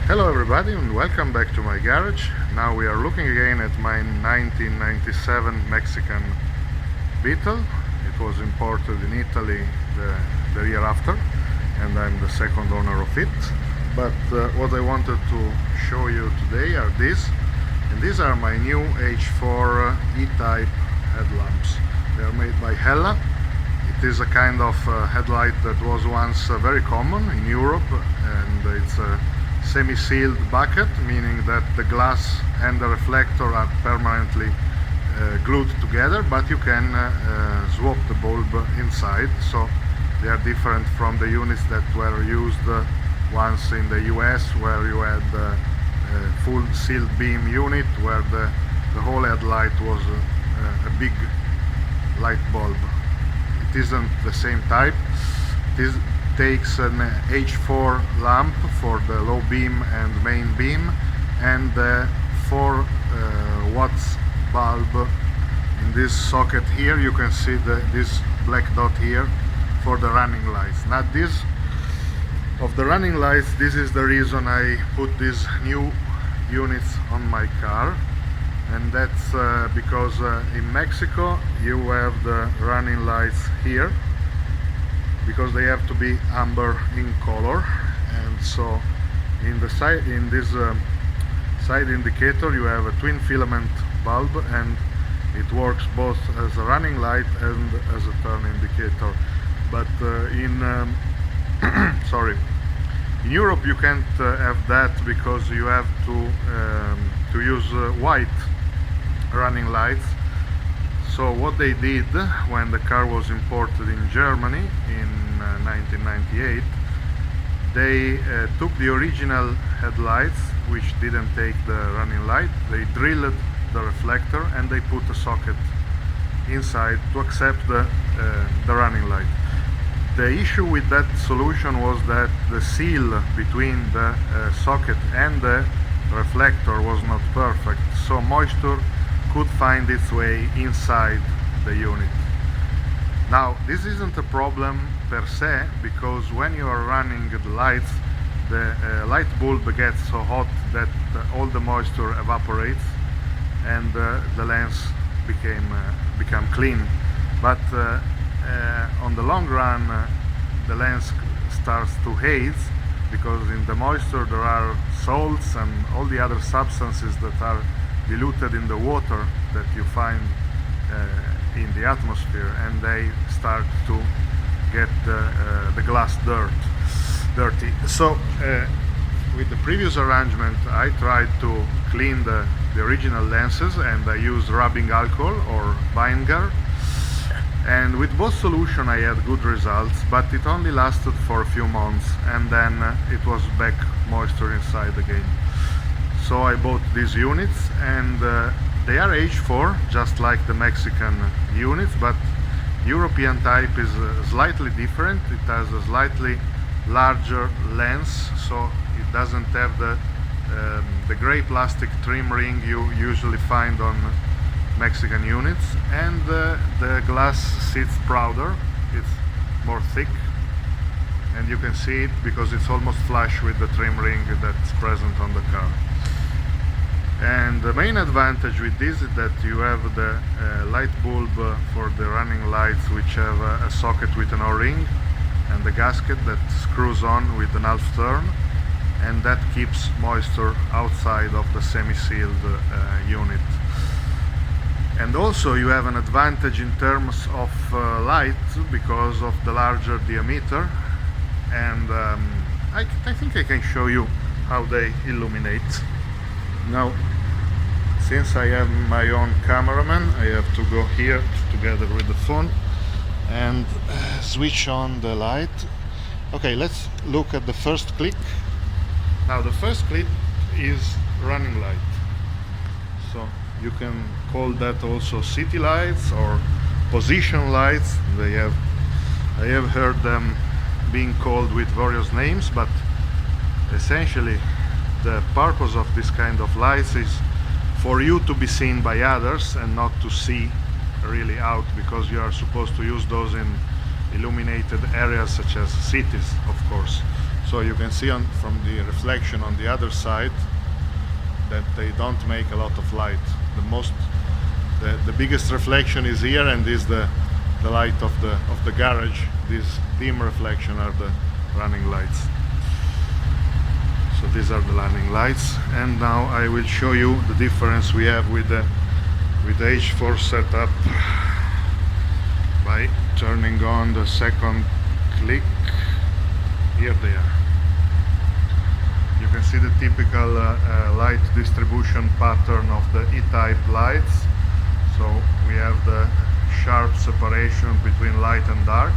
Hello everybody and welcome back to my garage. Now we are looking again at my 1997 Mexican Beetle. It was imported in Italy the year after, and I'm the second owner of it. But what I wanted to show you today are these, and these are my new H4 E-type headlamps. They are made by Hella. It is a kind of headlight that was once very common in Europe, and it's a semi-sealed bucket, meaning that the glass and the reflector are permanently glued together, but you can swap the bulb inside, so they are different from the units that were used once in the US, where you had a full sealed beam unit where the whole headlight was a big light bulb. It isn't the same type. It takes an H4 lamp for the low beam and main beam, and the 4 watts bulb in this socket here. You can see this black dot here for the running lights. Now this of the running lights, this is the reason I put these new units on my car, and that's because in Mexico you have the running lights here because they have to be amber in color, and so in the side, in this side indicator, you have a twin filament bulb, and it works both as a running light and as a turn indicator. But in in Europe you can't have that because you have to use white running lights. So what they did when the car was imported in Germany in 1998, they took the original headlights, which didn't take the running light, they drilled the reflector and they put a socket inside to accept the running light. The issue with that solution was that the seal between the socket and the reflector was not perfect, so moisture could find its way inside the unit. Now this isn't a problem per se, because when you are running the lights, the light bulb gets so hot that all the moisture evaporates and the lens become clean. But on the long run the lens starts to haze, because in the moisture there are salts and all the other substances that are diluted in the water that you find in the atmosphere, and they start to get the glass dirty. So with the previous arrangement I tried to clean the original lenses, and I used rubbing alcohol or vinegar, and with both solutions I had good results, but it only lasted for a few months, and then it was back moisture inside again. So I bought these units, and they are H4 just like the Mexican units, but European type is slightly different. It has a slightly larger lens, so it doesn't have the gray plastic trim ring you usually find on Mexican units, and the glass sits prouder, it's more thick, and you can see it because it's almost flush with the trim ring that's present on the car. And the main advantage with this is that you have the light bulb for the running lights, which have a socket with an O-ring and the gasket that screws on with an half turn, and that keeps moisture outside of the semi-sealed unit. And also you have an advantage in terms of light because of the larger diameter, and I think I can show you how they illuminate. Now, since I have my own cameraman, I have to go here together with the phone and switch on the light. Okay, let's look at the first click. Now the first click is running light, so you can call that also city lights or position lights. I have heard them being called with various names, but essentially the purpose of this kind of lights is for you to be seen by others and not to see really out, because you are supposed to use those in illuminated areas such as cities, of course. So you can see from the reflection on the other side that they don't make a lot of light. The biggest reflection is here, and is the light of the garage. This dim reflection are the running lights. So these are the running lights, and now I will show you the difference we have with the H4 setup by turning on the second click. Here they are. You can see the typical light distribution pattern of the E-type lights. So we have the sharp separation between light and dark,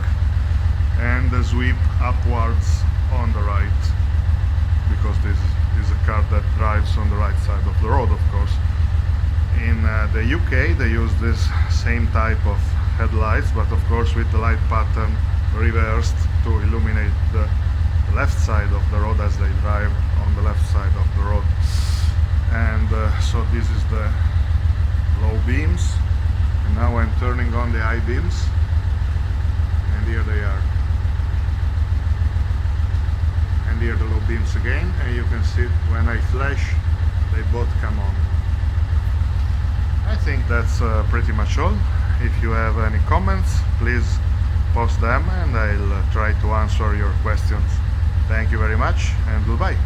and the sweep upwards on the right, because this is a car that drives on the right side of the road, of course. In the UK they use this same type of headlights, but of course with the light pattern reversed to illuminate the left side of the road as they drive on the left side of the road. And so this is the low beams, and now I'm turning on the high beams, and here they are. And here the low beams again, and you can see when I flash they both come on. I think that's pretty much all. If you have any comments, please post them and I'll try to answer your questions. Thank you very much, and goodbye.